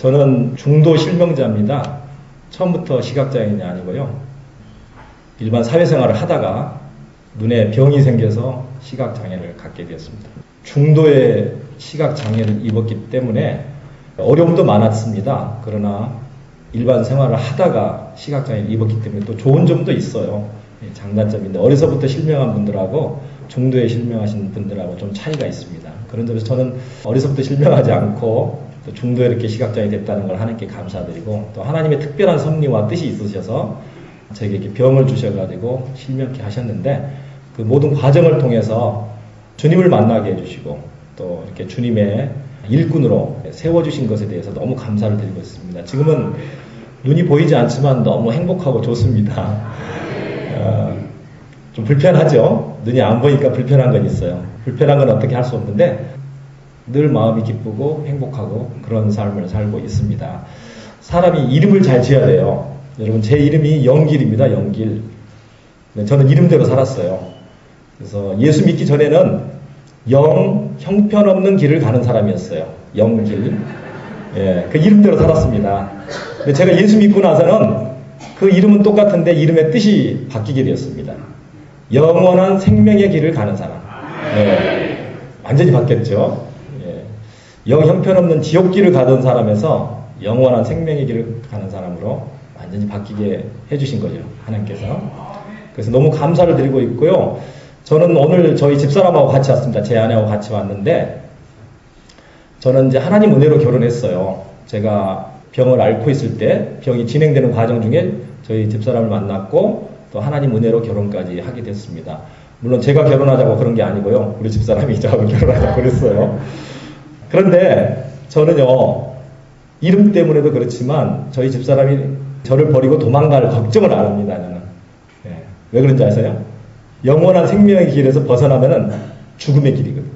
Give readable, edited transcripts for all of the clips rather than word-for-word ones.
저는 중도 실명자입니다. 처음부터 시각장애인이 아니고요. 일반 사회생활을 하다가 눈에 병이 생겨서 시각장애를 갖게 되었습니다. 중도의 시각장애를 입었기 때문에 어려움도 많았습니다. 그러나 일반 생활을 하다가 시각장애를 입었기 때문에 또 좋은 점도 있어요. 장단점인데 어려서부터 실명한 분들하고 중도에 실명하신 분들하고 좀 차이가 있습니다. 그런 점에서 저는 어려서부터 실명하지 않고 또 중도에 이렇게 시각장애 됐다는 걸 하나님께 감사드리고 또 하나님의 특별한 섭리와 뜻이 있으셔서 저에게 이렇게 병을 주셔가지고 실명케 하셨는데 그 모든 과정을 통해서 주님을 만나게 해주시고 또 이렇게 주님의 일꾼으로 세워주신 것에 대해서 너무 감사를 드리고 있습니다. 지금은 눈이 보이지 않지만 너무 행복하고 좋습니다. 좀 불편하죠? 눈이 안 보니까 불편한 건 있어요. 불편한 건 어떻게 할 수 없는데 늘 마음이 기쁘고 행복하고 그런 삶을 살고 있습니다. 사람이 이름을 잘 지어야 돼요. 여러분 제 이름이 영길입니다. 영길. 네, 저는 이름대로 살았어요. 그래서 예수 믿기 전에는 형편없는 길을 가는 사람이었어요. 영길. 예, 그 이름대로 살았습니다. 근데 제가 예수 믿고 나서는 그 이름은 똑같은데 이름의 뜻이 바뀌게 되었습니다. 영원한 생명의 길을 가는 사람. 예, 완전히 바뀌었죠. 예, 형편없는 지옥길을 가던 사람에서 영원한 생명의 길을 가는 사람으로 완전히 바뀌게 해주신 거죠. 하나님께서. 그래서 너무 감사를 드리고 있고요. 저는 오늘 저희 집사람하고 같이 왔습니다. 제 아내하고 같이 왔는데 저는 이제 하나님 은혜로 결혼했어요. 제가 병을 앓고 있을 때 병이 진행되는 과정 중에 저희 집사람을 만났고 또 하나님 은혜로 결혼까지 하게 됐습니다. 물론 제가 결혼하자고 그런 게 아니고요. 우리 집사람이 저하고 결혼하자고 그랬어요. 그런데 저는요. 이름 때문에도 그렇지만 저희 집사람이 저를 버리고 도망갈 걱정을 안 합니다. 저는. 네. 왜 그런지 아세요? 영원한 생명의 길에서 벗어나면은 죽음의 길이거든요.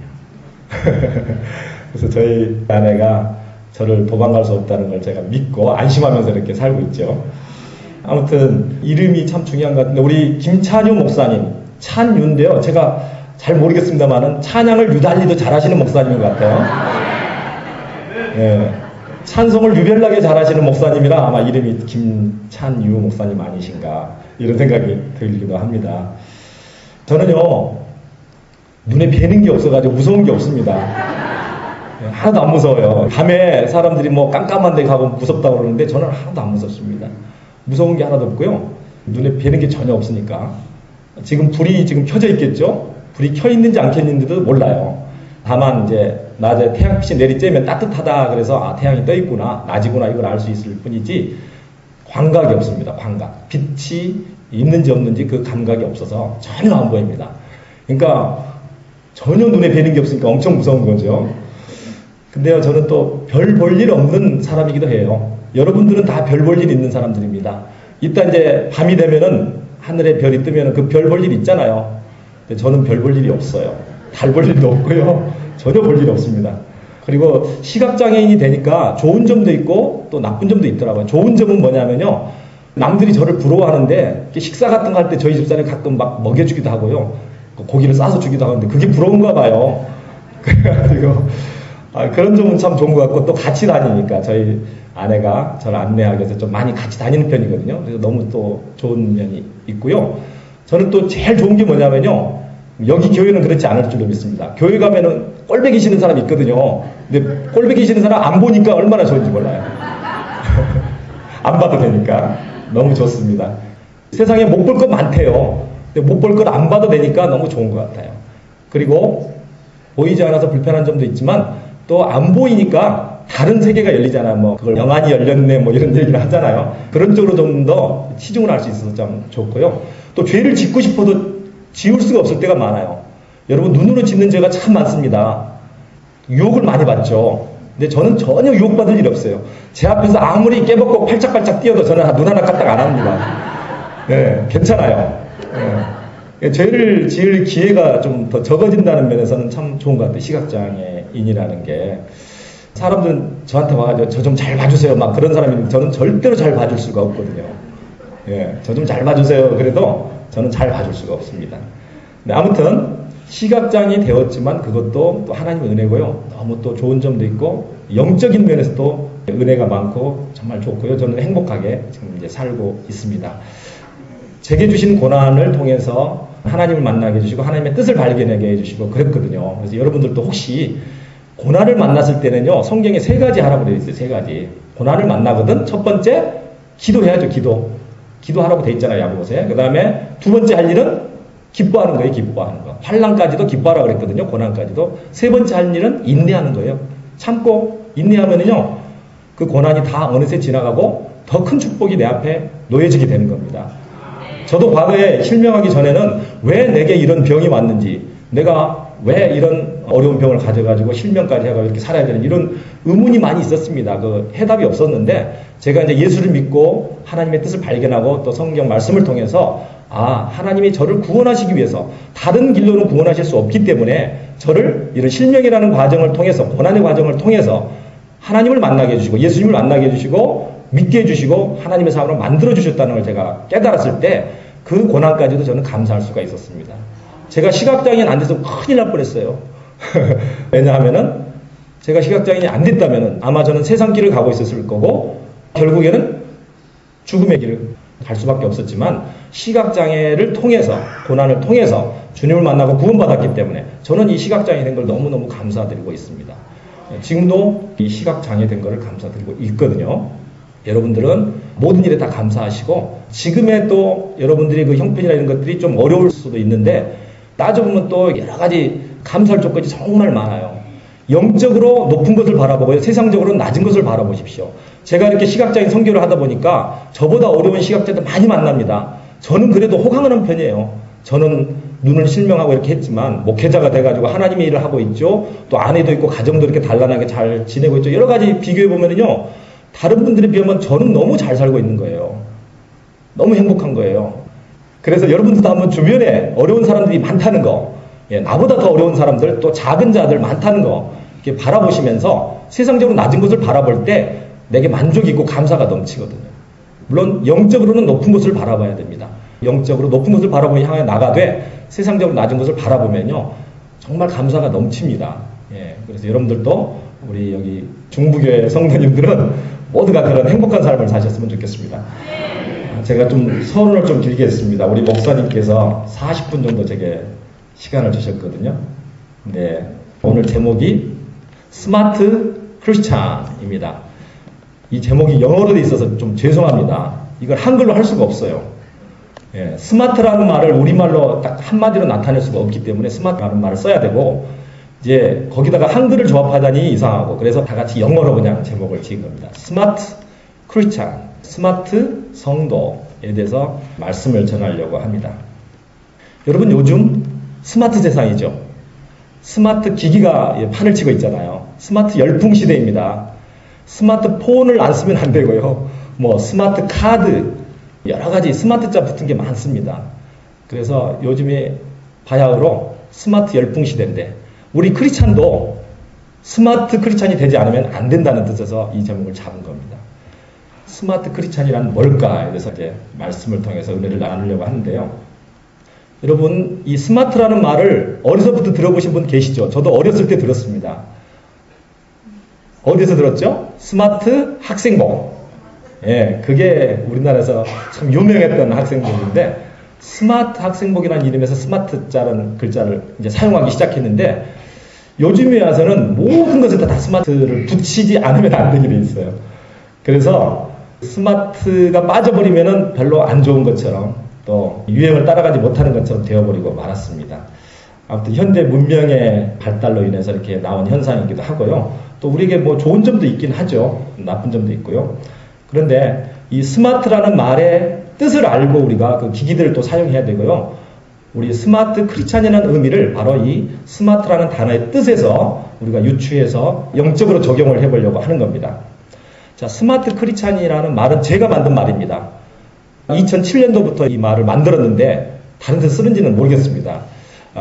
그래서 저희 아내가 저를 도망갈 수 없다는 걸 제가 믿고 안심하면서 이렇게 살고 있죠. 아무튼 이름이 참 중요한 것 같은데 우리 김찬유 목사님 찬유인데요. 제가 잘 모르겠습니다만은 찬양을 유달리도 잘하시는 목사님인 것 같아요. 네. 찬송을 유별나게 잘하시는 목사님이라 아마 이름이 김찬유 목사님 아니신가 이런 생각이 들기도 합니다. 저는요 눈에 뵈는 게 없어가지고 무서운 게 없습니다. 하나도 안 무서워요. 밤에 사람들이 뭐 깜깜한 데 가고 무섭다고 그러는데 저는 하나도 안 무섭습니다. 무서운 게 하나도 없고요. 눈에 뵈는 게 전혀 없으니까. 지금 불이 지금 켜져 있겠죠? 불이 켜 있는지 안 켜 있는지도 몰라요. 다만 이제 낮에 태양빛이 내리쬐면 따뜻하다 그래서 아 태양이 떠 있구나 낮이구나 이걸 알 수 있을 뿐이지 광각이 없습니다. 광각. 빛이 있는지 없는지 그 감각이 없어서 전혀 안 보입니다. 그러니까 전혀 눈에 뵈는 게 없으니까 엄청 무서운 거죠. 근데요 저는 또 별 볼 일 없는 사람이기도 해요. 여러분들은 다 별 볼 일 있는 사람들입니다. 이따 이제 밤이 되면은 하늘에 별이 뜨면은 그 별 볼 일 있잖아요. 근데 저는 별 볼 일이 없어요. 달 볼 일도 없고요. 전혀 볼 일이 없습니다. 그리고 시각장애인이 되니까 좋은 점도 있고 또 나쁜 점도 있더라고요. 좋은 점은 뭐냐면요. 남들이 저를 부러워하는데 식사 같은 거 할 때 저희 집사람이 가끔 막 먹여주기도 하고요. 고기를 싸서 주기도 하는데 그게 부러운가 봐요. 그래가지고 그런 점은 참 좋은 것 같고 또 같이 다니니까 저희 아내가 저를 안내하기 위해서 좀 많이 같이 다니는 편이거든요. 그래서 너무 또 좋은 면이 있고요. 저는 또 제일 좋은 게 뭐냐면요. 여기 교회는 그렇지 않을 줄로 믿습니다. 교회 가면은 꼴배기 싫은 사람이 있거든요. 근데 꼴배기 싫은 사람 안 보니까 얼마나 좋은지 몰라요. 안 봐도 되니까 너무 좋습니다. 세상에 못 볼 것 많대요. 근데 못 볼 것 안 봐도 되니까 너무 좋은 것 같아요. 그리고 보이지 않아서 불편한 점도 있지만 또 안 보이니까 다른 세계가 열리잖아요. 뭐 그걸 영안이 열렸네 뭐 이런 얘기를 하잖아요. 그런 쪽으로 좀 더 치중을 할 수 있어서 좀 좋고요. 또 죄를 짓고 싶어도 지울 수가 없을 때가 많아요. 여러분 눈으로 짓는 죄가 참 많습니다. 유혹을 많이 받죠. 근데 저는 전혀 유혹받을 일이 없어요. 제 앞에서 아무리 깨벗고 팔짝팔짝 뛰어도 저는 눈 하나 까딱 안 합니다. 네, 괜찮아요. 네. 죄를 지을 기회가 좀 더 적어진다는 면에서는 참 좋은 것 같아요. 시각장애인이라는 게. 사람들은 저한테 와가지고 저 좀 잘 봐주세요. 막 그런 사람이 저는 절대로 잘 봐줄 수가 없거든요. 예, 저 좀 잘 봐주세요. 그래도 저는 잘 봐줄 수가 없습니다. 네, 아무튼 시각장애인이 되었지만 그것도 또 하나님의 은혜고요. 너무 또 좋은 점도 있고 영적인 면에서도 은혜가 많고 정말 좋고요. 저는 행복하게 지금 이제 살고 있습니다. 제게 주신 고난을 통해서 하나님을 만나게 해주시고 하나님의 뜻을 발견하게 해주시고 그랬거든요. 그래서 여러분들도 혹시 고난을 만났을 때는요, 성경에 3가지 하라고 되어 있어요. 3가지. 고난을 만나거든 첫 번째 기도해야죠. 기도하라고 되어 있잖아요. 야고보서에. 그 다음에 2번째 할 일은 기뻐하는 거예요. 기뻐하는 거. 환난까지도 기뻐하라고 그랬거든요. 고난까지도. 3번째 할 일은 인내하는 거예요. 참고 인내하면은요, 그 고난이 다 어느새 지나가고 더 큰 축복이 내 앞에 놓여지게 되는 겁니다. 저도 과거에 실명하기 전에는 왜 내게 이런 병이 왔는지, 내가 왜 이런 어려운 병을 가져가지고 실명까지 해가 이렇게 살아야 되는 이런 의문이 많이 있었습니다. 그 해답이 없었는데 제가 이제 예수를 믿고 하나님의 뜻을 발견하고 또 성경 말씀을 통해서 하나님이 저를 구원하시기 위해서 다른 길로는 구원하실 수 없기 때문에 저를 이런 실명이라는 과정을 통해서, 고난의 과정을 통해서 하나님을 만나게 해주시고 예수님을 만나게 해주시고 믿게 해주시고 하나님의 사람으로 만들어주셨다는 걸 제가 깨달았을 때 그 고난까지도 저는 감사할 수가 있었습니다. 제가 시각장애인 안 돼서 큰일 날 뻔했어요. 왜냐하면은 제가 시각장애인이 안 됐다면은 아마 저는 세상 길을 가고 있었을 거고 결국에는 죽음의 길을 갈 수밖에 없었지만 시각장애를 통해서, 고난을 통해서 주님을 만나고 구원받았기 때문에 저는 이 시각장애 된 걸 너무너무 감사드리고 있습니다. 지금도 이 시각장애 된 거를 감사드리고 있거든요. 여러분들은 모든 일에 다 감사하시고 지금의 또 여러분들이 그 형편이나 이런 것들이 좀 어려울 수도 있는데 따져보면 또 여러 가지 감사할 조건이 정말 많아요. 영적으로 높은 것을 바라보고요. 세상적으로는 낮은 것을 바라보십시오. 제가 이렇게 시각장애인 선교를 하다 보니까 저보다 어려운 시각자들 많이 만납니다. 저는 그래도 호강하는 편이에요. 저는 눈을 실명하고 이렇게 했지만 목회자가 돼가지고 하나님의 일을 하고 있죠. 또 아내도 있고 가정도 이렇게 단란하게 잘 지내고 있죠. 여러 가지 비교해보면요, 다른 분들에 비하면 저는 너무 잘 살고 있는 거예요. 너무 행복한 거예요. 그래서 여러분들도 한번 주변에 어려운 사람들이 많다는 거, 나보다 더 어려운 사람들, 또 작은 자들 많다는 거 이렇게 바라보시면서 세상적으로 낮은 것을 바라볼 때 내게 만족이 있고 감사가 넘치거든요. 물론 영적으로는 높은 것을 바라봐야 됩니다. 영적으로 높은 것을 바라보며 향해 나가되 세상적으로 낮은 것을 바라보면요, 정말 감사가 넘칩니다. 그래서 여러분들도 우리 여기 중부교회 성도님들은 모두가 그런 행복한 삶을 사셨으면 좋겠습니다. 제가 좀 서론을 좀 길게 했습니다. 우리 목사님께서 40분 정도 제게 시간을 주셨거든요. 네, 오늘 제목이 스마트 크리스찬입니다. 이 제목이 영어로 돼 있어서 좀 죄송합니다. 이걸 한글로 할 수가 없어요. 스마트라는 말을 우리말로 딱 한마디로 나타낼 수가 없기 때문에 스마트라는 말을 써야 되고, 이제 거기다가 한글을 조합하다니 이상하고, 그래서 다 같이 영어로 그냥 제목을 지은 겁니다. 스마트 크리스찬, 스마트 성도에 대해서 말씀을 전하려고 합니다. 여러분, 요즘 스마트 세상이죠. 스마트 기기가 판을 치고 있잖아요. 스마트 열풍 시대입니다. 스마트폰을 안 쓰면 안 되고요. 뭐 스마트 카드, 여러 가지 스마트자 붙은 게 많습니다. 그래서 요즘에 바야흐로 스마트 열풍 시대인데 우리 크리스찬도 스마트 크리스찬이 되지 않으면 안 된다는 뜻에서 이 제목을 잡은 겁니다. 스마트 크리스찬이란 뭘까에 대해서 이제 말씀을 통해서 은혜를 나누려고 하는데요. 여러분, 이 스마트라는 말을 어디서부터 들어보신 분 계시죠? 저도 어렸을 때 들었습니다. 어디서 들었죠? 스마트 학생복. 그게 우리나라에서 참 유명했던 학생복인데, 스마트 학생복이라는 이름에서 스마트자라는 글자를 이제 사용하기 시작했는데, 요즘에 와서는 모든 것에 다 스마트를 붙이지 않으면 안 되게 돼 있어요. 그래서 스마트가 빠져버리면은 별로 안 좋은 것처럼, 또 유행을 따라가지 못하는 것처럼 되어버리고 말았습니다. 아무튼 현대 문명의 발달로 인해서 이렇게 나온 현상이기도 하고요. 또 우리에게 뭐 좋은 점도 있긴 하죠. 나쁜 점도 있고요. 그런데 이 스마트라는 말의 뜻을 알고 우리가 그 기기들을 또 사용해야 되고요. 우리 스마트 크리스찬이라는 의미를 바로 이 스마트라는 단어의 뜻에서 우리가 유추해서 영적으로 적용을 해보려고 하는 겁니다. 자, 스마트 크리스찬이라는 말은 제가 만든 말입니다. 2007년도부터 이 말을 만들었는데 다른 데서 쓰는지는 모르겠습니다.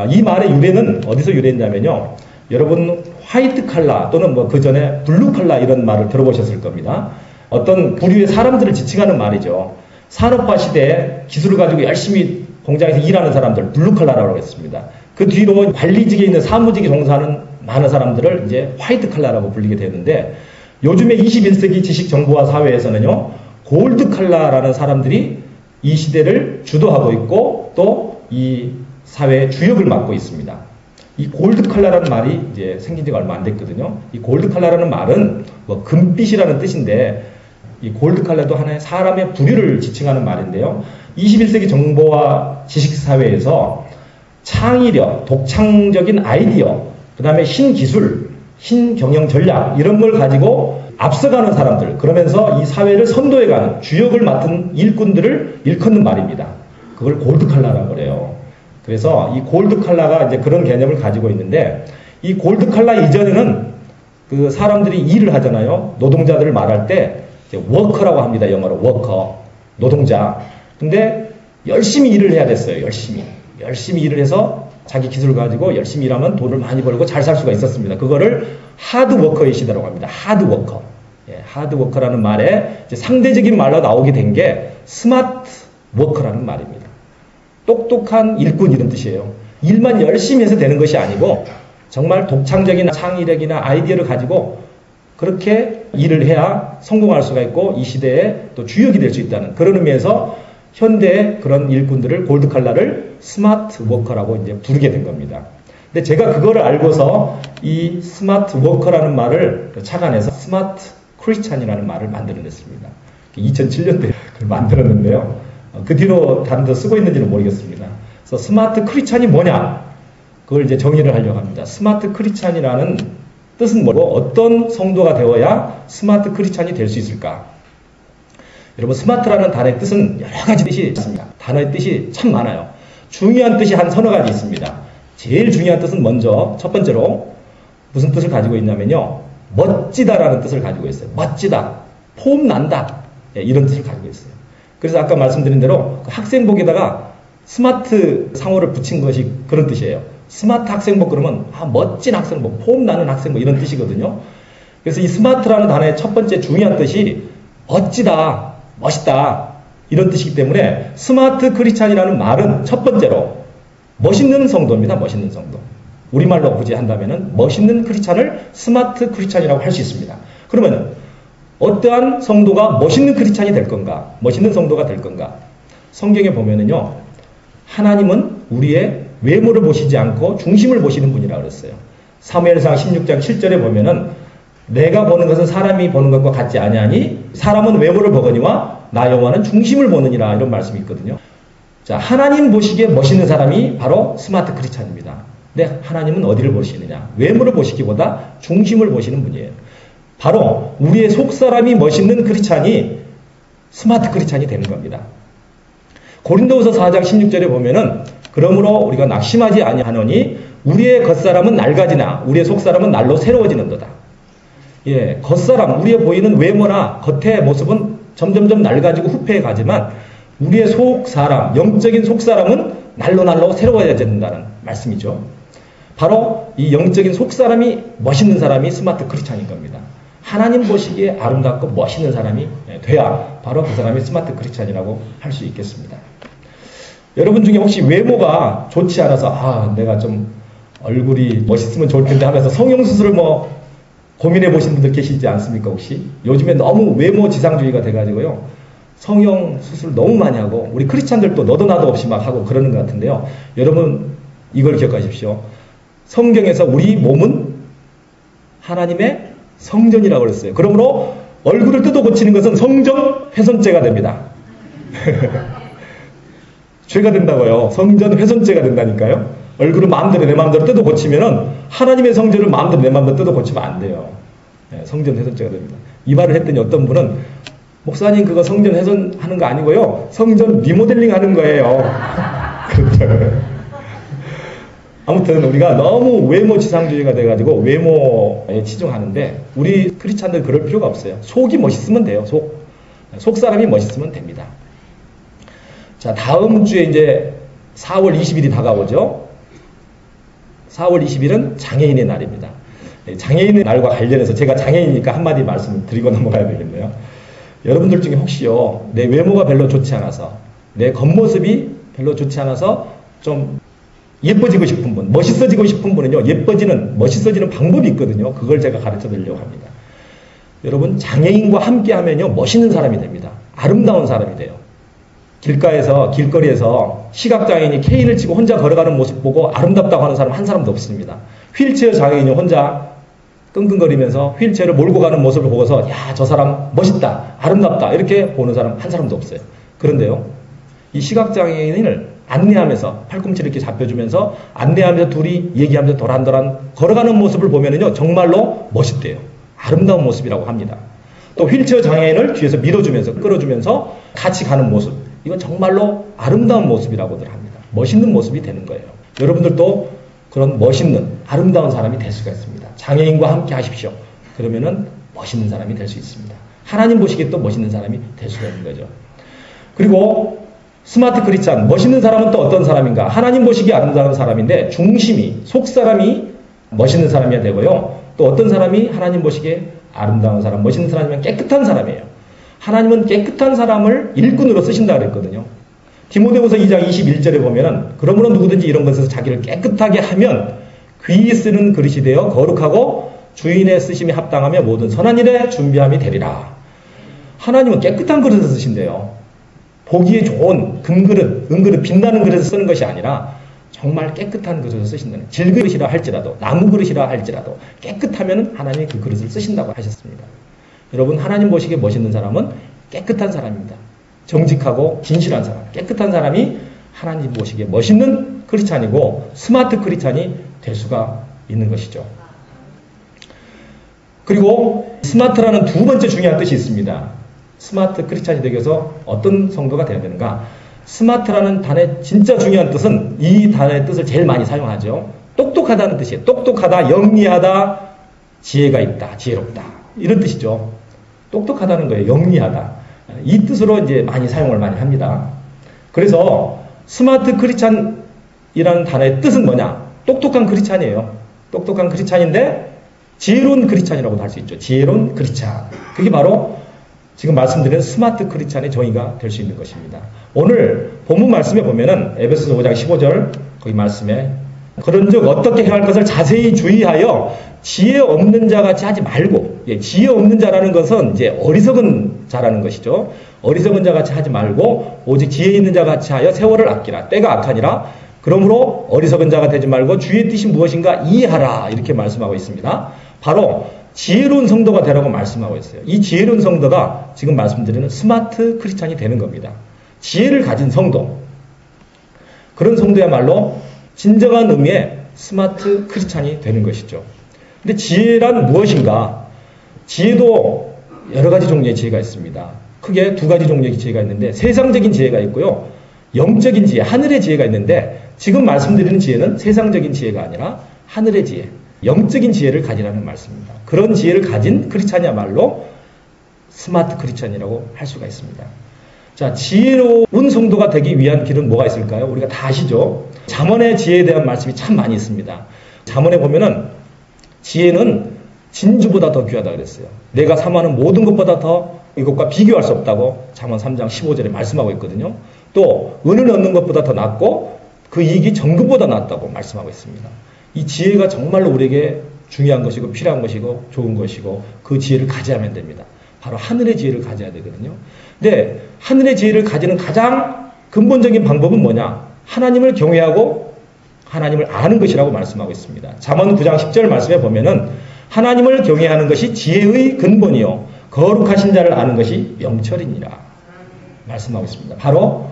이 말의 유래는 어디서 유래했냐면요. 여러분 화이트 칼라 또는 뭐 그 전에 블루 칼라 이런 말을 들어보셨을 겁니다. 어떤 부류의 사람들을 지칭하는 말이죠. 산업화 시대에 기술을 가지고 열심히 공장에서 일하는 사람들, 블루 칼라라고 했습니다. 그 뒤로 관리직에 있는 사무직에 종사하는 많은 사람들을 이제 화이트 칼라라고 불리게 되는데, 요즘에 21세기 지식정보화 사회에서는요, 골드 칼라라는 사람들이 이 시대를 주도하고 있고 또 이 사회의 주역을 맡고 있습니다. 이 골드 칼라라는 말이 이제 생긴 지가 얼마 안 됐거든요. 이 골드 칼라라는 말은 뭐 금빛이라는 뜻인데, 이 골드 칼라도 하나의 사람의 부류를 지칭하는 말인데요. 21세기 정보화 지식사회에서 창의력, 독창적인 아이디어, 그 다음에 신기술, 신경영 전략 이런 걸 가지고 앞서가는 사람들, 그러면서 이 사회를 선도해가는 주역을 맡은 일꾼들을 일컫는 말입니다. 그걸 골드 칼라라고 그래요. 그래서 이 골드 칼라가 이제 그런 개념을 가지고 있는데, 이 골드 칼라 이전에는 그 사람들이 일을 하잖아요. 노동자들을 말할 때 이제 워커라고 합니다. 영어로 워커, 노동자. 근데 열심히 일을 해야 됐어요. 열심히 일을 해서 자기 기술을 가지고 열심히 일하면 돈을 많이 벌고 잘 살 수가 있었습니다. 그거를 하드워커의 시대라고 합니다. 하드워커. 예, 하드워커라는 말에 이제 상대적인 말로 나오게 된 게 스마트 워커라는 말입니다. 똑똑한 일꾼 이런 뜻이에요. 일만 열심히 해서 되는 것이 아니고 정말 독창적인 창의력이나 아이디어를 가지고 그렇게 일을 해야 성공할 수가 있고 이 시대에 또 주역이 될 수 있다는 그런 의미에서 현대의 그런 일꾼들을 골드 칼라를 스마트 워커라고 이제 부르게 된 겁니다. 근데 제가 그거를 알고서 이 스마트 워커라는 말을 착안해서 스마트 크리스찬이라는 말을 만들어냈습니다. 2007년도에 그걸 만들었는데요. 그 뒤로 다른 데 쓰고 있는지는 모르겠습니다. 그래서 스마트 크리스찬이 뭐냐? 그걸 이제 정의를 하려고 합니다. 스마트 크리스찬이라는 뜻은 뭐고 어떤 성도가 되어야 스마트 크리스찬이 될 수 있을까? 여러분, 스마트라는 단어의 뜻은 여러 가지 뜻이 있습니다. 단어의 뜻이 참 많아요. 중요한 뜻이 한 서너 가지 있습니다. 제일 중요한 뜻은 먼저 첫 번째로 무슨 뜻을 가지고 있냐면요, 멋지다라는 뜻을 가지고 있어요. 멋지다, 폼난다, 이런 뜻을 가지고 있어요. 그래서 아까 말씀드린 대로 학생복에다가 스마트 상호를 붙인 것이 그런 뜻이에요. 스마트 학생복 그러면 멋진 학생복, 폼나는 학생복 이런 뜻이거든요. 그래서 이 스마트라는 단어의 첫 번째 중요한 뜻이 멋지다, 멋있다 이런 뜻이기 때문에 스마트 크리스찬이라는 말은 첫 번째로 멋있는 성도입니다. 멋있는 성도. 우리말로 굳이 한다면은 멋있는 크리스찬을 스마트 크리스찬이라고 할 수 있습니다. 그러면은 어떠한 성도가 멋있는 크리스찬이 될 건가? 멋있는 성도가 될 건가? 성경에 보면은요, 하나님은 우리의 외모를 보시지 않고 중심을 보시는 분이라고 그랬어요. 사무엘상 16장 7절에 보면은 내가 보는 것은 사람이 보는 것과 같지 아니하니 사람은 외모를 보거니와 나 여호와는 중심을 보느니라 이런 말씀이 있거든요. 자, 하나님 보시기에 멋있는 사람이 바로 스마트 크리스찬입니다. 근데 하나님은 어디를 보시느냐? 외모를 보시기보다 중심을 보시는 분이에요. 바로 우리의 속사람이 멋있는 크리스찬이 스마트 크리스찬이 되는 겁니다. 고린도후서 4장 16절에 보면은 그러므로 우리가 낙심하지 아니하노니 우리의 겉사람은 낡아지나 우리의 속사람은 날로 새로워지는도다. 예, 겉사람, 우리의 보이는 외모나 겉의 모습은 점점점 낡아지고 후패해 가지만 우리의 속사람, 영적인 속사람은 날로 새로워져야 된다는 말씀이죠. 바로 이 영적인 속사람이 멋있는 사람이 스마트 크리스찬인 겁니다. 하나님 보시기에 아름답고 멋있는 사람이 돼야 바로 그 사람이 스마트 크리스찬이라고 할 수 있겠습니다. 여러분 중에 혹시 외모가 좋지 않아서 내가 좀 얼굴이 멋있으면 좋을 텐데 하면서 성형수술을 뭐 고민해 보신 분들 계시지 않습니까? 혹시 요즘에 너무 외모 지상주의가 돼가지고요, 성형수술 너무 많이 하고 우리 크리스찬들도 너도 나도 없이 막 하고 그러는 것 같은데요. 여러분 이걸 기억하십시오. 성경에서 우리 몸은 하나님의 성전이라고 그랬어요. 그러므로 얼굴을 뜯어 고치는 것은 성전 훼손죄가 됩니다. 죄가 된다고요. 성전 훼손죄가 된다니까요. 얼굴을 마음대로 내 마음대로 뜯어 고치면은 하나님의 성전을 마음대로 내 마음대로 뜯어 고치면 안 돼요. 성전 훼손죄가 됩니다. 이 말을 했더니 어떤 분은 목사님 그거 성전 훼손하는 거 아니고요, 성전 리모델링 하는 거예요. 그렇죠. 아무튼 우리가 너무 외모 지상주의가 돼가지고 외모에 치중하는데 우리 크리스찬들 그럴 필요가 없어요. 속이 멋있으면 돼요. 속 사람이 멋있으면 됩니다. 자, 다음 주에 이제 4월 20일이 다가오죠. 4월 20일은 장애인의 날입니다. 장애인의 날과 관련해서 제가 장애인이니까 한마디 말씀 드리고 넘어가야 되겠네요. 여러분들 중에 혹시요, 내 외모가 별로 좋지 않아서, 내 겉모습이 별로 좋지 않아서 좀 예뻐지고 싶은 분, 멋있어지고 싶은 분은요, 멋있어지는 방법이 있거든요. 그걸 제가 가르쳐 드리려고 합니다. 여러분 장애인과 함께 하면요 멋있는 사람이 됩니다. 아름다운 사람이 돼요. 길거리에서 시각장애인이 케인을 치고 혼자 걸어가는 모습 보고 아름답다고 하는 사람 한 사람도 없습니다. 휠체어 장애인이 혼자 끙끙거리면서 휠체어를 몰고 가는 모습을 보고서 야, 저 사람 멋있다, 아름답다 이렇게 보는 사람 한 사람도 없어요. 그런데요, 이 시각장애인을 안내하면서 팔꿈치를 이렇게 잡혀주면서 안내하면서 둘이 얘기하면서 도란도란 걸어가는 모습을 보면은요 정말로 멋있대요. 아름다운 모습이라고 합니다. 또 휠체어 장애인을 뒤에서 밀어주면서 끌어주면서 같이 가는 모습, 이건 정말로 아름다운 모습이라고들 합니다. 멋있는 모습이 되는 거예요. 여러분들도 그런 멋있는 아름다운 사람이 될 수가 있습니다. 장애인과 함께 하십시오. 그러면은 멋있는 사람이 될 수 있습니다. 하나님 보시기에 또 멋있는 사람이 될 수가 있는 거죠. 그리고 스마트 크리스찬, 멋있는 사람은 또 어떤 사람인가? 하나님 보시기에 아름다운 사람인데 중심이, 속사람이 멋있는 사람이어야 되고요. 또 어떤 사람이 하나님 보시기에 아름다운 사람, 멋있는 사람이면 깨끗한 사람이에요. 하나님은 깨끗한 사람을 일꾼으로 쓰신다 그랬거든요. 디모데후서 2장 21절에 보면은 그러므로 누구든지 이런 것에서 자기를 깨끗하게 하면 귀히 쓰는 그릇이 되어 거룩하고 주인의 쓰심에 합당하며 모든 선한 일에 준비함이 되리라. 하나님은 깨끗한 그릇을 쓰신대요. 보기에 좋은 금그릇, 은그릇, 빛나는 그릇을 쓰는 것이 아니라 정말 깨끗한 그릇을 쓰신다는, 질그릇이라 할지라도 나무 그릇이라 할지라도 깨끗하면 하나님이 그 그릇을 쓰신다고 하셨습니다. 여러분, 하나님 보시기에 멋있는 사람은 깨끗한 사람입니다. 정직하고 진실한 사람, 깨끗한 사람이 하나님 보시기에 멋있는 크리스찬이고 스마트 크리스찬이 될 수가 있는 것이죠. 그리고 스마트라는 두 번째 중요한 뜻이 있습니다. 스마트 크리스찬이 되기 위해서 어떤 성도가 되어야 되는가? 스마트라는 단어의 진짜 중요한 뜻은 이 단어의 뜻을 제일 많이 사용하죠. 똑똑하다는 뜻이에요. 똑똑하다, 영리하다, 지혜가 있다, 지혜롭다 이런 뜻이죠. 똑똑하다는 거예요. 영리하다. 이 뜻으로 이제 많이 사용을 많이 합니다. 그래서 스마트 크리스찬이라는 단어의 뜻은 뭐냐? 똑똑한 크리스찬이에요. 똑똑한 크리스찬인데 지혜로운 크리스찬이라고도 할 수 있죠. 지혜로운 크리스찬. 그게 바로 지금 말씀드린 스마트 크리스찬의 정의가 될 수 있는 것입니다. 오늘 본문 말씀에 보면은 에베소서 5장 15절 거기 말씀에 그런즉 어떻게 행할 것을 자세히 주의하여 지혜 없는 자 같이 하지 말고, 지혜 없는 자라는 것은 이제 어리석은 자라는 것이죠. 어리석은 자 같이 하지 말고 오직 지혜 있는 자 같이 하여 세월을 아끼라. 때가 악하니라. 그러므로 어리석은 자가 되지 말고 주의 뜻이 무엇인가 이해하라. 이렇게 말씀하고 있습니다. 바로 지혜로운 성도가 되라고 말씀하고 있어요. 이 지혜로운 성도가 지금 말씀드리는 스마트 크리스찬이 되는 겁니다. 지혜를 가진 성도, 그런 성도야말로 진정한 의미의 스마트 크리스찬이 되는 것이죠. 근데 지혜란 무엇인가? 지혜도 여러 가지 종류의 지혜가 있습니다. 크게 두 가지 종류의 지혜가 있는데 세상적인 지혜가 있고요, 영적인 지혜, 하늘의 지혜가 있는데 지금 말씀드리는 지혜는 세상적인 지혜가 아니라 하늘의 지혜, 영적인 지혜를 가지라는 말씀입니다. 그런 지혜를 가진 크리스찬이야말로 스마트 크리스찬이라고 할 수가 있습니다. 자, 지혜로운 성도가 되기 위한 길은 뭐가 있을까요? 우리가 다 아시죠? 잠언의 지혜에 대한 말씀이 참 많이 있습니다. 잠언에 보면은 지혜는 진주보다 더 귀하다 그랬어요. 내가 사모하는 모든 것보다 더 이것과 비교할 수 없다고 잠언 3장 15절에 말씀하고 있거든요. 또 은을 얻는 것보다 더 낫고 그 이익이 정금보다 낫다고 말씀하고 있습니다. 이 지혜가 정말로 우리에게 중요한 것이고 필요한 것이고 좋은 것이고 그 지혜를 가져야만 됩니다. 바로 하늘의 지혜를 가져야 되거든요. 근데 하늘의 지혜를 가지는 가장 근본적인 방법은 뭐냐? 하나님을 경외하고 하나님을 아는 것이라고 말씀하고 있습니다. 잠언 9장 10절 말씀에 보면은 하나님을 경외하는 것이 지혜의 근본이요 거룩하신 자를 아는 것이 명철이니라 말씀하고 있습니다. 바로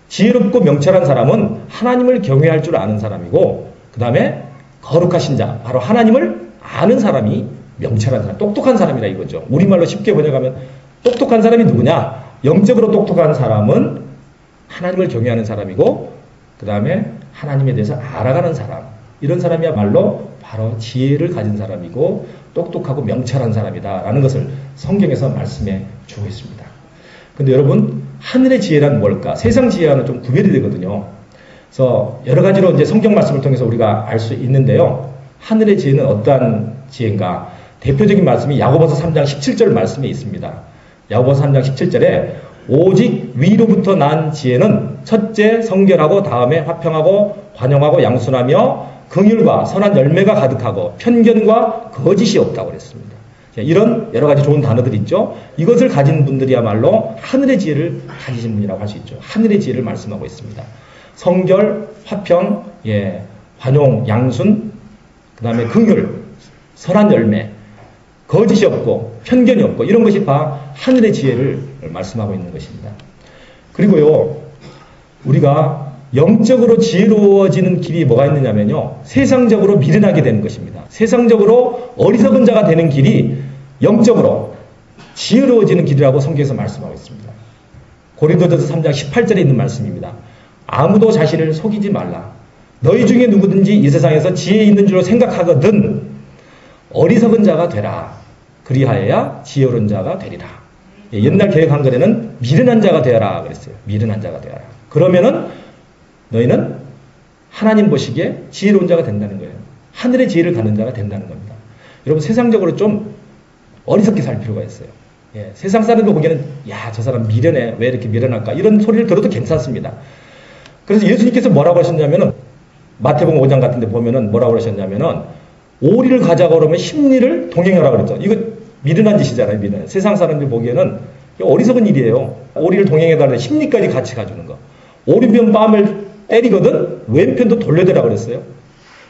지혜롭고 명철한 사람은 하나님을 경외할 줄 아는 사람이고, 그 다음에 거룩하신 자, 바로 하나님을 아는 사람이 명철한 사람, 똑똑한 사람이라 이거죠. 우리말로 쉽게 번역하면 똑똑한 사람이 누구냐? 영적으로 똑똑한 사람은 하나님을 경외하는 사람이고, 그 다음에 하나님에 대해서 알아가는 사람, 이런 사람이야말로 바로 지혜를 가진 사람이고 똑똑하고 명철한 사람이다라는 것을 성경에서 말씀해 주고 있습니다. 근데 여러분, 하늘의 지혜란 뭘까? 세상 지혜와는 좀 구별이 되거든요. 그래서 여러 가지로 이제 성경 말씀을 통해서 우리가 알 수 있는데요. 하늘의 지혜는 어떠한 지혜인가? 대표적인 말씀이 야고보서 3장 17절 말씀에 있습니다. 야고보서 3장 17절에 오직 위로부터 난 지혜는 첫째 성결하고 다음에 화평하고 관용하고 양순하며 긍휼과 선한 열매가 가득하고 편견과 거짓이 없다고 그랬습니다. 이런 여러 가지 좋은 단어들이 있죠. 이것을 가진 분들이야말로 하늘의 지혜를 가지신 분이라고 할 수 있죠. 하늘의 지혜를 말씀하고 있습니다. 성결, 화평, 환용, 양순, 그 다음에 긍휼, 선한 열매, 거짓이 없고 편견이 없고 이런 것이 다 하늘의 지혜를 말씀하고 있는 것입니다. 그리고요, 우리가 영적으로 지혜로워지는 길이 뭐가 있느냐면요, 세상적으로 미련하게 되는 것입니다. 세상적으로 어리석은 자가 되는 길이 영적으로 지혜로워지는 길이라고 성경에서 말씀하고 있습니다. 고린도전서 3장 18절에 있는 말씀입니다. 아무도 자신을 속이지 말라. 너희 중에 누구든지 이 세상에서 지혜 있는 줄로 생각하거든 어리석은 자가 되라. 그리하여야 지혜로운 자가 되리라. 옛날 개역 한글에는 미련한 자가 되어라 그랬어요. 미련한 자가 되어라. 그러면은 너희는 하나님 보시기에 지혜로운 자가 된다는 거예요. 하늘의 지혜를 갖는 자가 된다는 겁니다. 여러분, 세상적으로 좀 어리석게 살 필요가 있어요. 세상 사람들 보기에는 저 사람 미련해. 왜 이렇게 미련할까? 이런 소리를 들어도 괜찮습니다. 그래서 예수님께서 뭐라고 하셨냐면은 마태복음 5장 같은 데 보면은 뭐라고 하셨냐면은 오리를 가자고 그러면 십리를 동행하라고 그랬죠. 이거 미련한 짓이잖아요. 미련. 세상 사람들 보기에는 어리석은 일이에요. 오리를 동행해달라는 십리까지 같이 가주는 거. 오른편 뺨을 때리거든 왼편도 돌려대라 그랬어요.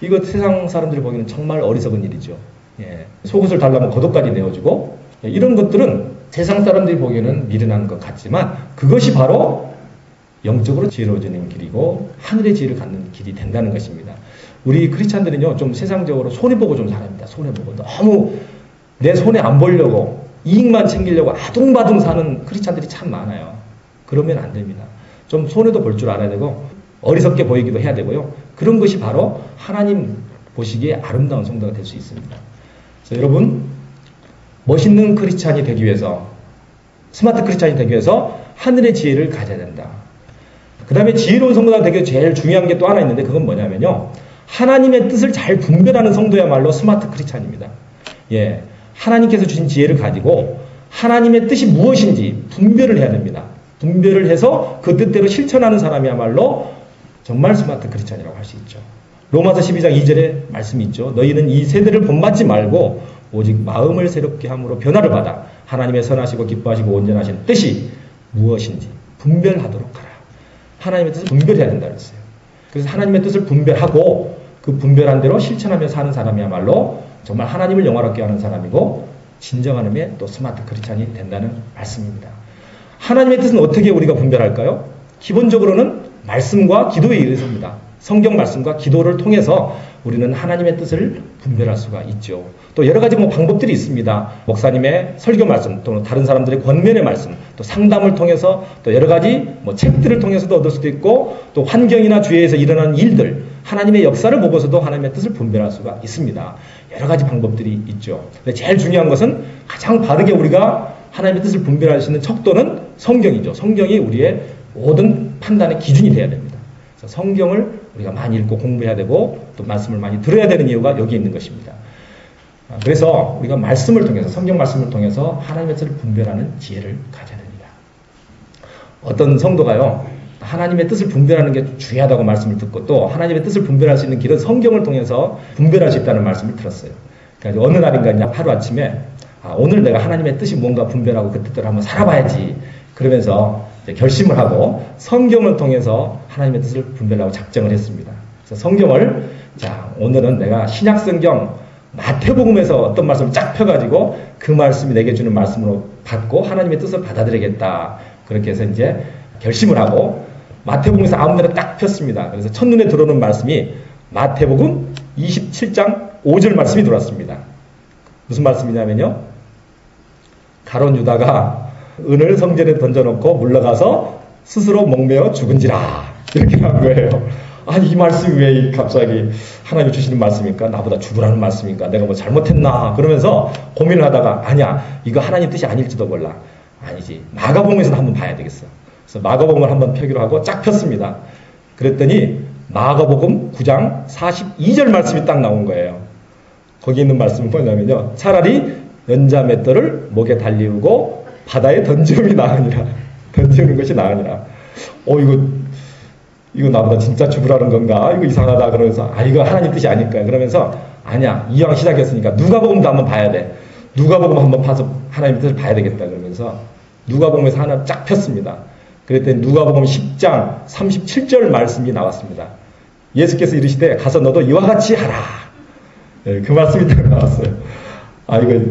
이거 세상 사람들이 보기에는 정말 어리석은 일이죠. 속옷을 달라면 겉옷까지 내어주고 이런 것들은 세상 사람들이 보기에는 미련한 것 같지만 그것이 바로 영적으로 지혜로워지는 길이고 하늘의 지혜를 갖는 길이 된다는 것입니다. 우리 크리스찬들은요, 좀 세상적으로 손해보고 좀 살합니다. 손해보고 너무 내 손해 안 보려고 이익만 챙기려고 아둥바둥 사는 크리스찬들이 참 많아요. 그러면 안 됩니다. 좀 손해도 볼 줄 알아야 되고 어리석게 보이기도 해야 되고요. 그런 것이 바로 하나님 보시기에 아름다운 성도가 될 수 있습니다. 그래서 여러분, 멋있는 크리스찬이 되기 위해서, 스마트 크리스찬이 되기 위해서 하늘의 지혜를 가져야 된다. 그 다음에 지혜로운 성도가 되기 위해서 제일 중요한 게 또 하나 있는데 그건 뭐냐면요, 하나님의 뜻을 잘 분별하는 성도야말로 스마트 크리스찬입니다. 하나님께서 주신 지혜를 가지고 하나님의 뜻이 무엇인지 분별을 해야 됩니다. 분별을 해서 그 뜻대로 실천하는 사람이야말로 정말 스마트 크리스찬이라고 할 수 있죠. 로마서 12장 2절에 말씀이 있죠. 너희는 이 세대를 본받지 말고 오직 마음을 새롭게 함으로 변화를 받아 하나님의 선하시고 기뻐하시고 온전하신 뜻이 무엇인지 분별하도록 하라. 하나님의 뜻을 분별해야 된다 그랬어요. 그래서 하나님의 뜻을 분별하고 그 분별한 대로 실천하며 사는 사람이야말로 정말 하나님을 영화롭게 하는 사람이고 진정한 의미의 또 스마트 크리스찬이 된다는 말씀입니다. 하나님의 뜻은 어떻게 우리가 분별할까요? 기본적으로는 말씀과 기도에 의해서입니다. 성경 말씀과 기도를 통해서 우리는 하나님의 뜻을 분별할 수가 있죠. 또 여러 가지 방법들이 있습니다. 목사님의 설교 말씀, 또 다른 사람들의 권면의 말씀, 또 상담을 통해서 또 여러 가지 책들을 통해서도 얻을 수도 있고 또 환경이나 주위에서 일어나는 일들, 하나님의 역사를 보고서도 하나님의 뜻을 분별할 수가 있습니다. 여러 가지 방법들이 있죠. 근데 제일 중요한 것은 가장 바르게 우리가 하나님의 뜻을 분별할 수 있는 척도는 성경이죠. 성경이 우리의 모든 판단의 기준이 되어야 됩니다. 그래서 성경을 우리가 많이 읽고 공부해야 되고 또 말씀을 많이 들어야 되는 이유가 여기 있는 것입니다. 그래서 우리가 말씀을 통해서, 성경 말씀을 통해서 하나님의 뜻을 분별하는 지혜를 가져야 됩니다. 어떤 성도가요, 하나님의 뜻을 분별하는 게 중요하다고 말씀을 듣고 또 하나님의 뜻을 분별할 수 있는 길은 성경을 통해서 분별할 수 있다는 말씀을 들었어요. 그러니까 어느 날인가 하루아침에 오늘 내가 하나님의 뜻이 뭔가 분별하고 그 뜻대로 한번 살아봐야지 그러면서 결심을 하고 성경을 통해서 하나님의 뜻을 분별하고 작정을 했습니다. 그래서 성경을 오늘은 내가 신약성경 마태복음에서 어떤 말씀을 쫙 펴가지고 그 말씀이 내게 주는 말씀으로 받고 하나님의 뜻을 받아들이겠다. 그렇게 해서 이제 결심을 하고 마태복음에서 아무데나 딱 폈습니다. 그래서 첫눈에 들어오는 말씀이 마태복음 27장 5절 말씀이 들어왔습니다. 무슨 말씀이냐면요, 가룟 유다가 은을 성전에 던져놓고 물러가서 스스로 목매어 죽은지라 이렇게 한 거예요. 아니 이 말씀이 왜 갑자기 하나님이 주시는 말씀입니까? 나보다 죽으라는 말씀입니까? 내가 뭐 잘못했나? 그러면서 고민을 하다가 아니야 이거 하나님 뜻이 아닐지도 몰라. 아니지 마가복음에서 한번 봐야 되겠어. 그래서 마가복음을 한번 펴기로 하고 쫙 폈습니다. 그랬더니 마가복음 9장 42절 말씀이 딱 나온 거예요. 거기 있는 말씀은 뭐냐면요, 차라리 연자 맷돌을 목에 달리우고 바다에 던지음이 나으니라. 던지는 것이 나으니라. 이거 나보다 진짜 죽으라는 건가? 이거 이상하다. 그러면서 이거 하나님 뜻이 아닐까? 그러면서 아니야, 이왕 시작했으니까 누가복음도 한번 봐야 돼. 누가복음 한번 파서 하나님의 뜻을 봐야 되겠다 그러면서 누가복음에서 하나 쫙 폈습니다. 그랬더니 누가복음 10장 37절 말씀이 나왔습니다. 예수께서 이르시되 가서 너도 이와 같이 하라. 네, 그 말씀이 딱 나왔어요. 아, 이거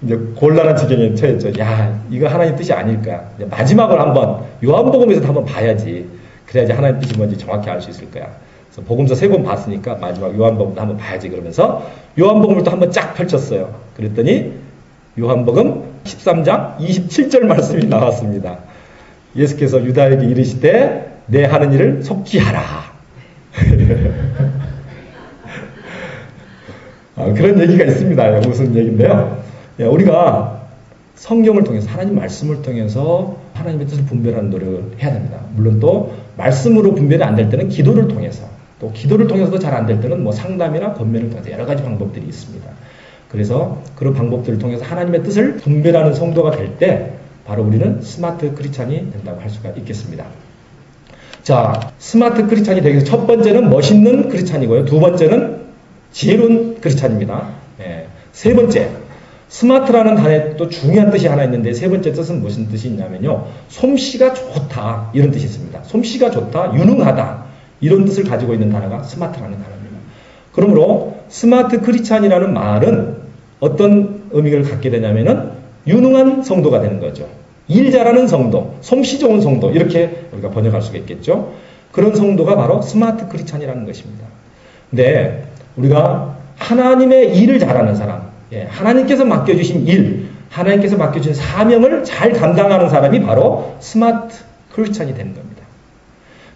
이제 곤란한 지경에 처했죠. 야, 이거 하나님 뜻이 아닐까. 마지막으로 한번 요한복음에서도 한번 봐야지. 그래야지 하나님 뜻이 뭔지 정확히 알 수 있을 거야. 그래서 복음서 3권 봤으니까 마지막 요한복음도 한번 봐야지 그러면서 요한복음을 또 한번 쫙 펼쳤어요. 그랬더니 요한복음 13장 27절 말씀이 나왔습니다. 예수께서 유다에게 이르시되 내 하는 일을 속히 하라. 그런 얘기가 있습니다. 무슨 얘기인데요. 우리가 성경을 통해서 하나님 말씀을 통해서 하나님의 뜻을 분별하는 노력을 해야 됩니다. 물론 또 말씀으로 분별이 안 될 때는 기도를 통해서, 또 기도를 통해서도 잘 안 될 때는 뭐 상담이나 권면을 통해서 여러 가지 방법들이 있습니다. 그래서 그런 방법들을 통해서 하나님의 뜻을 분별하는 성도가 될 때 바로 우리는 스마트 크리스찬이 된다고 할 수가 있겠습니다. 자, 스마트 크리스찬이 되기 위해서 첫 번째는 멋있는 크리스찬이고요. 두 번째는 지혜로운 크리스찬입니다. 네. 세 번째, 스마트라는 단어에 또 중요한 뜻이 하나 있는데 세 번째 뜻은 무슨 뜻이 있냐면요. 솜씨가 좋다 이런 뜻이 있습니다. 솜씨가 좋다, 유능하다 이런 뜻을 가지고 있는 단어가 스마트라는 단어입니다. 그러므로 스마트 크리스찬이라는 말은 어떤 의미를 갖게 되냐면은 유능한 성도가 되는 거죠. 일 잘하는 성도, 솜씨 좋은 성도 이렇게 우리가 번역할 수가 있겠죠. 그런 성도가 바로 스마트 크리스찬이라는 것입니다. 근데 우리가 하나님의 일을 잘하는 사람, 하나님께서 맡겨주신 일, 하나님께서 맡겨주신 사명을 잘 감당하는 사람이 바로 스마트 크리스찬이 되는 겁니다.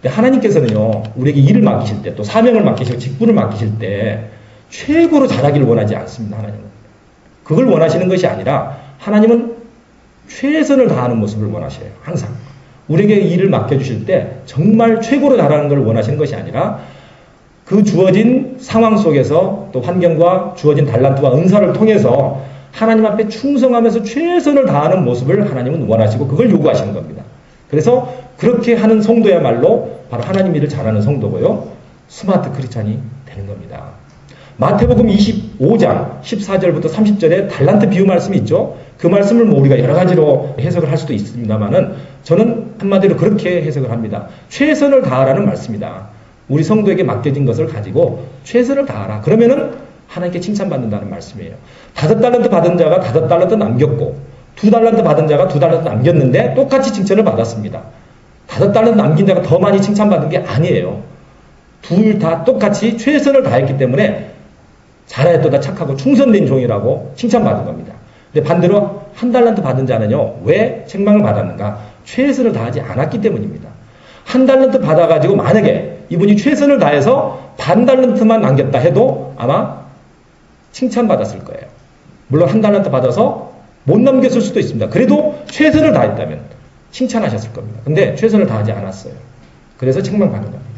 근데 하나님께서는요, 우리에게 일을 맡기실 때, 또 사명을 맡기시고 직분을 맡기실 때 최고로 잘하기를 원하지 않습니다. 하나님은. 그걸 원하시는 것이 아니라 하나님은 최선을 다하는 모습을 원하셔요. 항상. 우리에게 일을 맡겨주실 때 정말 최고로 잘하는 걸 원하시는 것이 아니라 그 주어진 상황 속에서 또 환경과 주어진 달란트와 은사를 통해서 하나님 앞에 충성하면서 최선을 다하는 모습을 하나님은 원하시고 그걸 요구하시는 겁니다. 그래서 그렇게 하는 성도야말로 바로 하나님 일을 잘하는 성도고요. 스마트 크리스찬이 되는 겁니다. 마태복음 25장 14절부터 30절에 달란트 비유 말씀이 있죠. 그 말씀을 뭐 우리가 여러 가지로 해석을 할 수도 있습니다만은 저는 한마디로 그렇게 해석을 합니다. 최선을 다하라는 말씀이다. 우리 성도에게 맡겨진 것을 가지고 최선을 다하라. 그러면은 하나님께 칭찬받는다는 말씀이에요. 5달란트 받은 자가 5달란트 남겼고 2달란트 받은 자가 2달란트 남겼는데 똑같이 칭찬을 받았습니다. 5달란트 남긴 자가 더 많이 칭찬받은 게 아니에요. 둘 다 똑같이 최선을 다했기 때문에 잘하였도다 착하고 충성된 종이라고 칭찬받은 겁니다. 근데 반대로 1달란트 받은 자는요. 왜 책망을 받았는가? 최선을 다하지 않았기 때문입니다. 1달란트 받아가지고 만약에 이분이 최선을 다해서 반 달란트만 남겼다 해도 아마 칭찬받았을 거예요. 물론 1달란트 받아서 못 남겼을 수도 있습니다. 그래도 최선을 다했다면 칭찬하셨을 겁니다. 근데 최선을 다하지 않았어요. 그래서 책망받는 겁니다.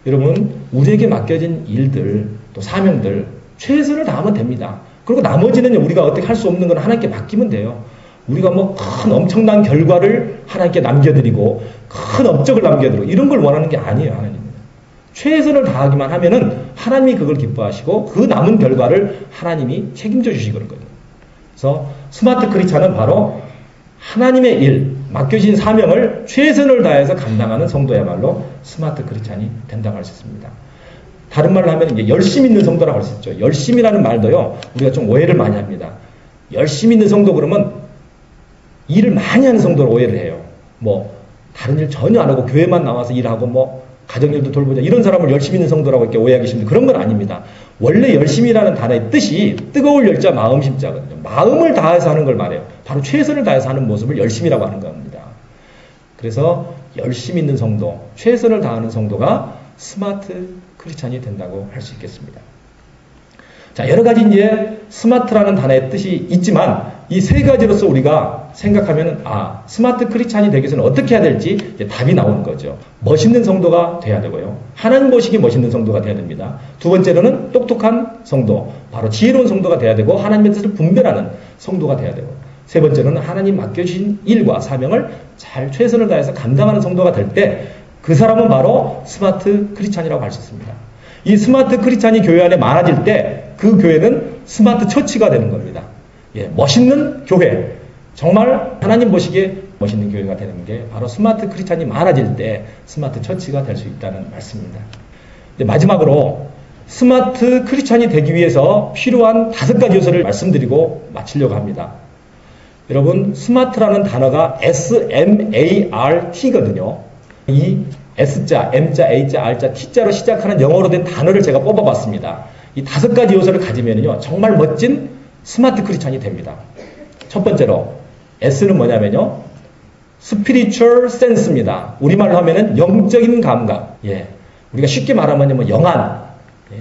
여러분, 우리에게 맡겨진 일들, 또 사명들 최선을 다하면 됩니다. 그리고 나머지는 우리가 어떻게 할 수 없는 건 하나님께 맡기면 돼요. 우리가 뭐 큰 엄청난 결과를 하나님께 남겨드리고 큰 업적을 남겨드리고 이런 걸 원하는 게 아니에요. 하나님은. 최선을 다하기만 하면은 하나님이 그걸 기뻐하시고 그 남은 결과를 하나님이 책임져 주시거든요. 그래서 스마트 크리스찬은 바로 하나님의 일, 맡겨진 사명을 최선을 다해서 감당하는 성도야말로 스마트 크리스찬이 된다고 할 수 있습니다. 다른 말로 하면 이제 열심 있는 성도라고 할 수 있죠. 열심이라는 말도요, 우리가 좀 오해를 많이 합니다. 열심 있는 성도 그러면 일을 많이 하는 성도로 오해를 해요. 뭐 다른 일 전혀 안 하고 교회만 나와서 일하고 뭐 가정일도 돌보자 이런 사람을 열심 있는 성도라고 이렇게 오해하기 쉽습니다. 그런 건 아닙니다. 원래 열심이라는 단어의 뜻이 뜨거울 열자 마음 심자거든요. 마음을 다해서 하는 걸 말해요. 바로 최선을 다해서 하는 모습을 열심이라고 하는 겁니다. 그래서 열심 있는 성도, 최선을 다하는 성도가 스마트 크리스찬이 된다고 할 수 있겠습니다. 자, 여러 가지 이제 스마트라는 단어의 뜻이 있지만 이 세 가지로서 우리가 생각하면 스마트 크리스찬이 되기 위해서는 어떻게 해야 될지 이제 답이 나오는 거죠. 멋있는 성도가 돼야 되고요. 하나님 보시기 멋있는 성도가 돼야 됩니다. 두 번째로는 똑똑한 성도, 바로 지혜로운 성도가 돼야 되고 하나님의 뜻을 분별하는 성도가 돼야 되고 세 번째로는 하나님 맡겨주신 일과 사명을 잘 최선을 다해서 감당하는 성도가 될 때 그 사람은 바로 스마트 크리스찬이라고 할 수 있습니다. 이 스마트 크리스찬이 교회 안에 많아질 때 그 교회는 스마트 처치가 되는 겁니다. 예, 멋있는 교회. 정말 하나님 보시기에 멋있는 교회가 되는 게 바로 스마트 크리스찬이 많아질 때 스마트 처치가 될 수 있다는 말씀입니다. 마지막으로 스마트 크리스찬이 되기 위해서 필요한 5가지 요소를 말씀드리고 마치려고 합니다. 여러분, 스마트라는 단어가 SMART거든요. 이 S자, M자, A자, R자, T자로 시작하는 영어로 된 단어를 제가 뽑아봤습니다. 이 5가지 요소를 가지면요, 정말 멋진 스마트 크리스찬이 됩니다. 첫 번째로 S는 뭐냐면요, Spiritual Sense입니다. 우리말로 하면은 영적인 감각. 예, 우리가 쉽게 말하면 뭐 영안,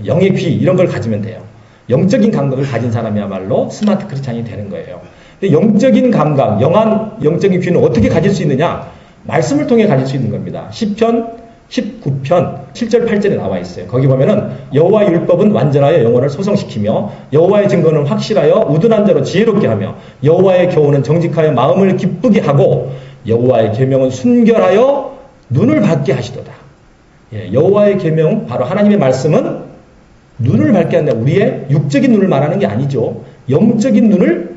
영의 귀 이런 걸 가지면 돼요. 영적인 감각을 가진 사람이야말로 스마트 크리스찬이 되는 거예요. 근데 영적인 감각, 영안, 영적인 귀는 어떻게 가질 수 있느냐? 말씀을 통해 가질 수 있는 겁니다. 시편 19편 7절 8절에 나와 있어요. 거기 보면은 여호와의 율법은 완전하여 영혼을 소성시키며 여호와의 증거는 확실하여 우둔한 자로 지혜롭게 하며 여호와의 교훈은 정직하여 마음을 기쁘게 하고 여호와의 계명은 순결하여 눈을 밝게 하시도다. 예, 여호와의 계명, 바로 하나님의 말씀은 눈을 밝게 한다. 우리의 육적인 눈을 말하는 게 아니죠. 영적인 눈을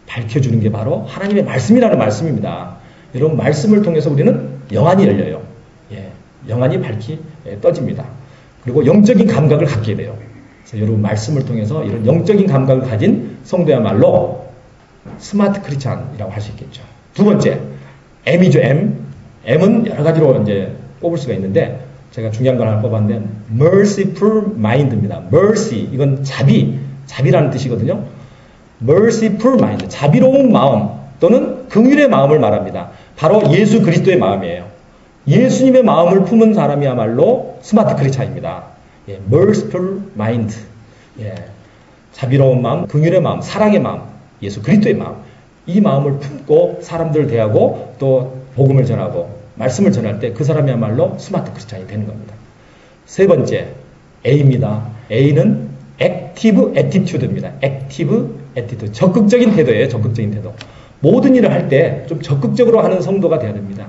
밝혀주는 게 바로 하나님의 말씀이라는 말씀입니다. 여러분, 말씀을 통해서 우리는 영안이 열려요. 예, 영안이 밝히 떠집니다. 그리고 영적인 감각을 갖게 돼요. 그래서 여러분, 말씀을 통해서 이런 영적인 감각을 가진 성도야말로 스마트 크리스찬이라고 할 수 있겠죠. 두 번째, M이죠, M. M은 여러 가지로 이제 뽑을 수가 있는데, 제가 중요한 걸 하나 뽑았는데, merciful mind입니다. mercy, 이건 자비라는 뜻이거든요. merciful mind, 자비로운 마음 또는 긍휼의 마음을 말합니다. 바로 예수 그리스도의 마음이에요. 예수님의 마음을 품은 사람이야말로 스마트 크리스찬입니다. 예, merciful mind, 예, 자비로운 마음, 긍휼의 마음, 사랑의 마음, 예수 그리스도의 마음, 이 마음을 품고 사람들을 대하고 또 복음을 전하고 말씀을 전할 때 그 사람이야말로 스마트 크리스찬이 되는 겁니다. 세 번째, A입니다. A는 active attitude입니다. active attitude, 적극적인 태도예요. 적극적인 태도. 모든 일을 할 때 좀 적극적으로 하는 성도가 되어야 됩니다.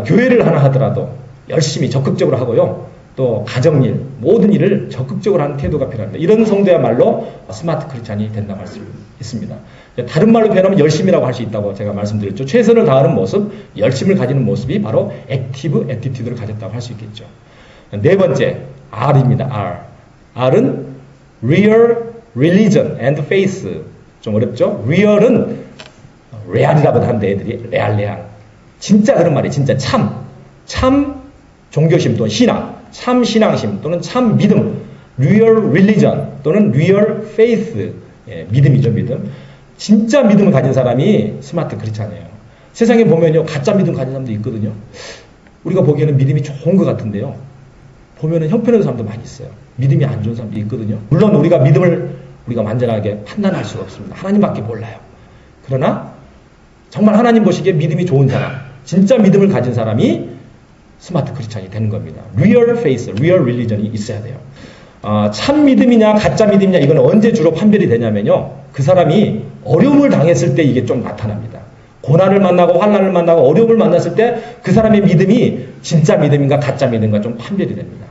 교회를 하나 하더라도 열심히 적극적으로 하고요. 또 가정일, 모든 일을 적극적으로 하는 태도가 필요합니다. 이런 성도야말로 스마트 크리스찬이 된다고 할 수 있습니다. 다른 말로 표현하면 열심이라고 할 수 있다고 제가 말씀드렸죠. 최선을 다하는 모습, 열심을 가지는 모습이 바로 액티브 애티튜드를 가졌다고 할 수 있겠죠. 네 번째, R입니다. R. R은 Real Religion and Faith. 좀 어렵죠? Real은 레알이라고 하는데 애들이 레알. 진짜 그런 말이에요. 진짜 참 종교심 또는 신앙, 참 신앙심 또는 참 믿음, Real Religion 또는 Real Faith. 예, 믿음이죠, 믿음. 진짜 믿음을 가진 사람이 스마트 크리스찬이에요. 세상에 보면요, 가짜 믿음 가진 사람도 있거든요. 우리가 보기에는 믿음이 좋은 것 같은데요. 보면은 형편없는 사람도 많이 있어요. 믿음이 안 좋은 사람도 있거든요. 물론 우리가 믿음을 우리가 완전하게 판단할 수가 없습니다. 하나님밖에 몰라요. 그러나 정말 하나님 보시기에 믿음이 좋은 사람, 진짜 믿음을 가진 사람이 스마트 크리스찬이 되는 겁니다. Real faith, Real religion이 있어야 돼요. 참 믿음이냐 가짜 믿음이냐 이건 언제 주로 판별이 되냐면요. 그 사람이 어려움을 당했을 때 이게 좀 나타납니다. 고난을 만나고 환난을 만나고 어려움을 만났을 때 그 사람의 믿음이 진짜 믿음인가 가짜 믿음인가 좀 판별이 됩니다.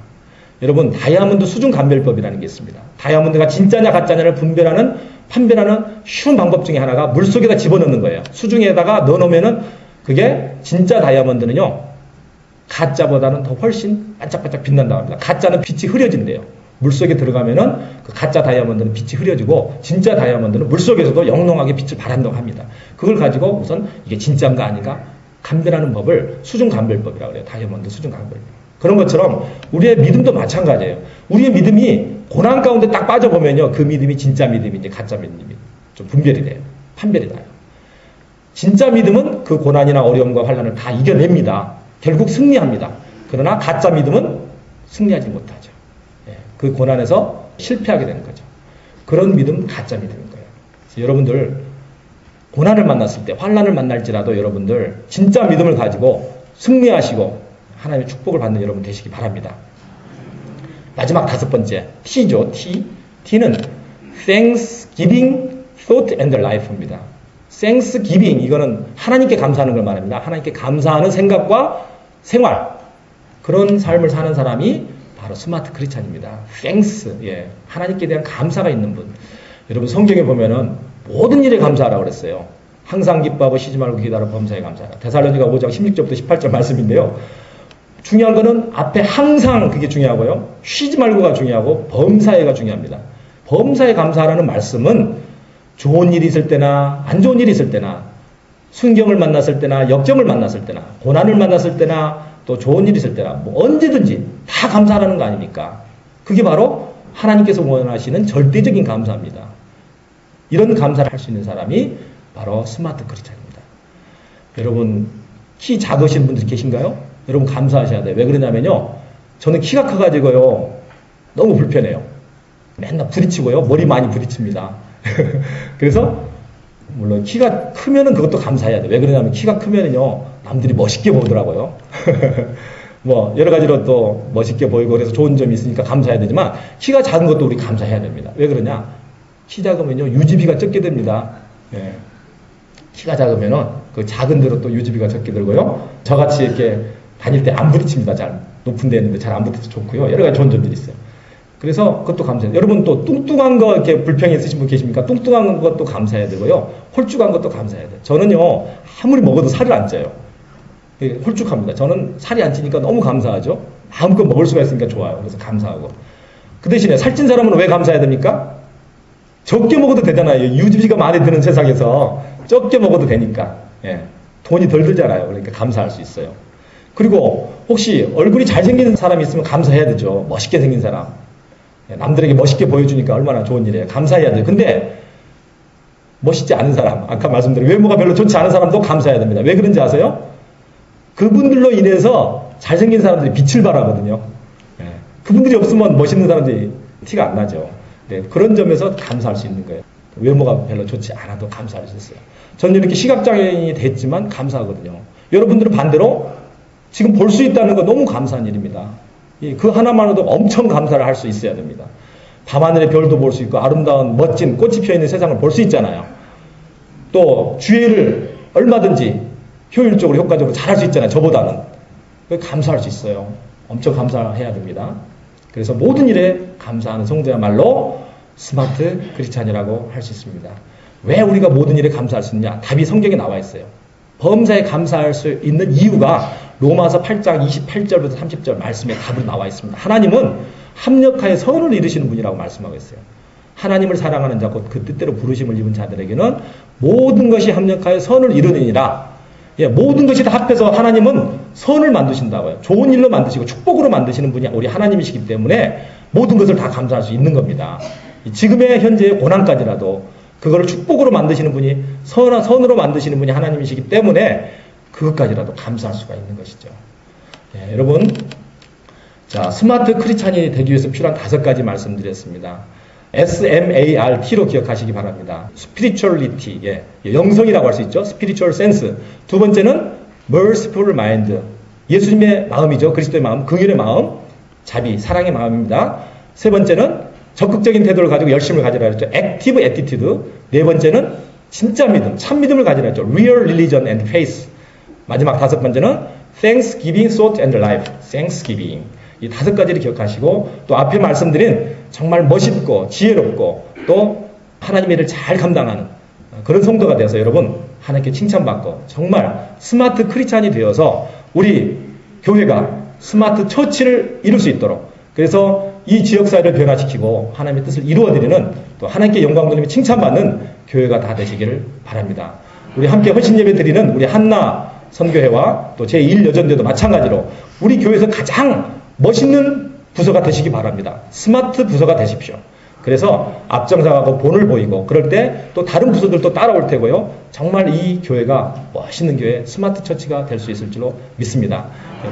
여러분, 다이아몬드 수중 감별법이라는 게 있습니다. 다이아몬드가 진짜냐 가짜냐를 판별하는 쉬운 방법 중에 하나가 물속에다 집어넣는 거예요. 수중에다가 넣어놓으면은 그게 진짜 다이아몬드는요, 가짜보다는 더 훨씬 반짝반짝 빛난다고 합니다. 가짜는 빛이 흐려진대요. 물속에 들어가면은 그 가짜 다이아몬드는 빛이 흐려지고 진짜 다이아몬드는 물속에서도 영롱하게 빛을 발한다고 합니다. 그걸 가지고 우선 이게 진짜인가 아닌가 감별하는 법을 수중 감별법이라고 그래요. 다이아몬드 수중 감별법. 그런 것처럼 우리의 믿음도 마찬가지예요. 우리의 믿음이 고난 가운데 딱 빠져보면요, 그 믿음이 진짜 믿음인지 가짜 믿음인지 좀 분별이 돼요. 판별이 나요. 진짜 믿음은 그 고난이나 어려움과 환난을 다 이겨냅니다. 결국 승리합니다. 그러나 가짜 믿음은 승리하지 못하죠. 그 고난에서 실패하게 되는 거죠. 그런 믿음 가짜 믿음인 거예요. 그래서 여러분들 고난을 만났을 때, 환난을 만날지라도 여러분들 진짜 믿음을 가지고 승리하시고 하나님의 축복을 받는 여러분 되시기 바랍니다. 마지막 5번째, T죠. T는 Thanksgiving, Thought and Life입니다. Thanksgiving, 이거는 하나님께 감사하는 걸 말합니다. 하나님께 감사하는 생각과 생활, 그런 삶을 사는 사람이 바로 스마트 크리스찬입니다. Thanks, 예, 하나님께 대한 감사가 있는 분. 여러분 성경에 보면은 모든 일에 감사하라고 그랬어요. 항상 기뻐하고 쉬지 말고 기다려 범사에 감사하라. 데살로니가 5장 16절부터 18절 말씀인데요. 중요한 거는 앞에 항상 그게 중요하고요. 쉬지 말고가 중요하고 범사에가 중요합니다. 범사에 감사하라는 말씀은 좋은 일이 있을 때나 안 좋은 일이 있을 때나 순경을 만났을 때나 역경을 만났을 때나 고난을 만났을 때나 또 좋은 일이 있을 때나 뭐 언제든지 다 감사하라는 거 아닙니까? 그게 바로 하나님께서 원하시는 절대적인 감사입니다. 이런 감사를 할 수 있는 사람이 바로 스마트 크리스찬입니다. 여러분 키 작으신 분들 계신가요? 여러분 감사하셔야 돼요. 왜 그러냐면요. 저는 키가 커가지고요. 너무 불편해요. 맨날 부딪히고요. 머리 많이 부딪힙니다. 그래서 물론 키가 크면은 그것도 감사해야 돼요. 왜 그러냐면 키가 크면은요. 남들이 멋있게 보더라고요. 뭐 여러 가지로 또 멋있게 보이고 그래서 좋은 점이 있으니까 감사해야 되지만 키가 작은 것도 우리 감사해야 됩니다. 왜 그러냐? 키 작으면요. 유지비가 적게 듭니다. 예. 키가 작으면은 그 작은 대로 또 유지비가 적게 들고요. 저같이 이렇게 다닐 때 안 부딪힙니다. 잘 높은 데 있는데 잘 안 부딪혀서 좋고요. 여러 가지 좋은 점들이 있어요. 그래서 그것도 감사해요. 여러분 또 뚱뚱한 거 이렇게 불평이 있으신 분 계십니까? 뚱뚱한 것도 감사해야 되고요. 홀쭉한 것도 감사해야 돼요. 저는요 아무리 먹어도 살을 안 쪄요. 홀쭉합니다. 저는 살이 안 찌니까 너무 감사하죠. 마음껏 먹을 수가 있으니까 좋아요. 그래서 감사하고. 그 대신에 살찐 사람은 왜 감사해야 됩니까? 적게 먹어도 되잖아요. 유지비가 많이 드는 세상에서 적게 먹어도 되니까. 예. 돈이 덜 들잖아요. 그러니까 감사할 수 있어요. 그리고 혹시 얼굴이 잘생긴 사람이 있으면 감사해야 되죠. 멋있게 생긴 사람. 예. 남들에게 멋있게 보여주니까 얼마나 좋은 일이에요. 감사해야 돼요. 근데 멋있지 않은 사람, 아까 말씀드린 외모가 별로 좋지 않은 사람도 감사해야 됩니다. 왜 그런지 아세요? 그분들로 인해서 잘생긴 사람들이 빛을 발하거든요. 예. 그분들이 없으면 멋있는 사람들이 티가 안 나죠. 네, 그런 점에서 감사할 수 있는 거예요. 외모가 별로 좋지 않아도 감사할 수 있어요. 저는 이렇게 시각장애인이 됐지만 감사하거든요. 여러분들은 반대로 지금 볼 수 있다는 거 너무 감사한 일입니다. 그 하나만으로도 엄청 감사를 할 수 있어야 됩니다. 밤하늘의 별도 볼 수 있고 아름다운 멋진 꽃이 피어있는 세상을 볼 수 있잖아요. 또 주의를 얼마든지 효율적으로 효과적으로 잘할 수 있잖아요. 저보다는. 감사할 수 있어요. 엄청 감사해야 됩니다. 그래서 모든 일에 감사하는 성도야말로 스마트 크리스찬이라고 할 수 있습니다. 왜 우리가 모든 일에 감사할 수 있느냐? 답이 성경에 나와 있어요. 범사에 감사할 수 있는 이유가 로마서 8장 28절부터 30절 말씀에 답으로 나와 있습니다. 하나님은 합력하여 선을 이루시는 분이라고 말씀하고 있어요. 하나님을 사랑하는 자, 곧 그 뜻대로 부르심을 입은 자들에게는 모든 것이 합력하여 선을 이루느니라. 예, 모든 것이 다 합해서 하나님은 선을 만드신다고요. 좋은 일로 만드시고 축복으로 만드시는 분이 우리 하나님이시기 때문에 모든 것을 다 감사할 수 있는 겁니다. 지금의 현재의 고난까지라도 그거를 축복으로 만드시는 분이 선으로 만드시는 분이 하나님이시기 때문에 그것까지라도 감사할 수가 있는 것이죠. 예, 여러분, 자 스마트 크리스찬이 되기 위해서 필요한 5가지 말씀드렸습니다. SMART로 기억하시기 바랍니다. Spirituality, 예, 영성이라고 할 수 있죠. Spiritual sense. 두 번째는 Merciful mind, 예수님의 마음이죠. 그리스도의 마음, 긍휼의 마음, 자비, 사랑의 마음입니다. 세 번째는 적극적인 태도를 가지고 열심을 가지라 했죠. Active attitude. 네 번째는 진짜 믿음, 참 믿음을 가지라 했죠. Real religion and faith. 마지막 5번째는 Thanksgiving, thought and life. Thanksgiving. 이 5가지를 기억하시고 또 앞에 말씀드린 정말 멋있고 지혜롭고 또 하나님의 일을 잘 감당하는 그런 성도가 되어서 여러분 하나님께 칭찬받고 정말 스마트 크리스찬이 되어서 우리 교회가 스마트 처치를 이룰 수 있도록, 그래서 이 지역사회를 변화시키고 하나님의 뜻을 이루어드리는, 또 하나님께 영광 돌리며 칭찬받는 교회가 다 되시기를 바랍니다. 우리 함께 헌신 예배 드리는 우리 한나 선교회와 또 제1여전대도 마찬가지로 우리 교회에서 가장 멋있는 부서가 되시기 바랍니다. 스마트 부서가 되십시오. 그래서 앞장서가고 본을 보이고 그럴 때 또 다른 부서들도 따라올 테고요. 정말 이 교회가 멋있는 교회, 스마트 처치가 될 수 있을 줄로 믿습니다.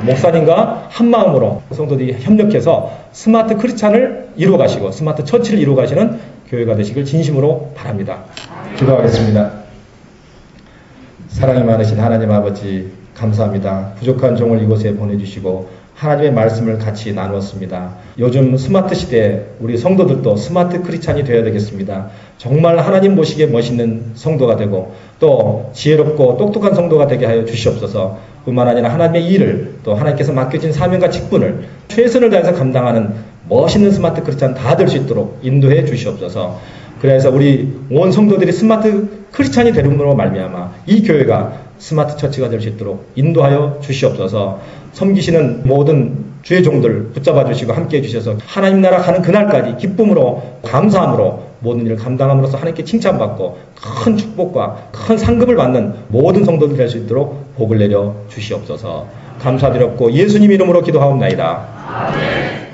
목사님과 한마음으로 성도들이 협력해서 스마트 크리스찬을 이루어가시고 스마트 처치를 이루어가시는 교회가 되시길 진심으로 바랍니다. 기도하겠습니다. 사랑이 많으신 하나님 아버지 감사합니다. 부족한 종을 이곳에 보내주시고 하나님의 말씀을 같이 나누었습니다. 요즘 스마트 시대에 우리 성도들도 스마트 크리스찬이 되어야 되겠습니다. 정말 하나님 보시기에 멋있는 성도가 되고 또 지혜롭고 똑똑한 성도가 되게 하여 주시옵소서. 뿐만 아니라 하나님의 일을 또 하나님께서 맡겨진 사명과 직분을 최선을 다해서 감당하는 멋있는 스마트 크리스찬 다 될 수 있도록 인도해 주시옵소서. 그래서 우리 온 성도들이 스마트 크리스찬이 되므로 말미암아 이 교회가 스마트 처치가 될 수 있도록 인도하여 주시옵소서. 섬기시는 모든 주의 종들 붙잡아 주시고 함께해 주셔서 하나님 나라 가는 그날까지 기쁨으로 감사함으로 모든 일을 감당함으로써 하나님께 칭찬받고 큰 축복과 큰 상급을 받는 모든 성도들 될 수 있도록 복을 내려 주시옵소서. 감사드렸고 예수님 이름으로 기도하옵나이다. 아멘.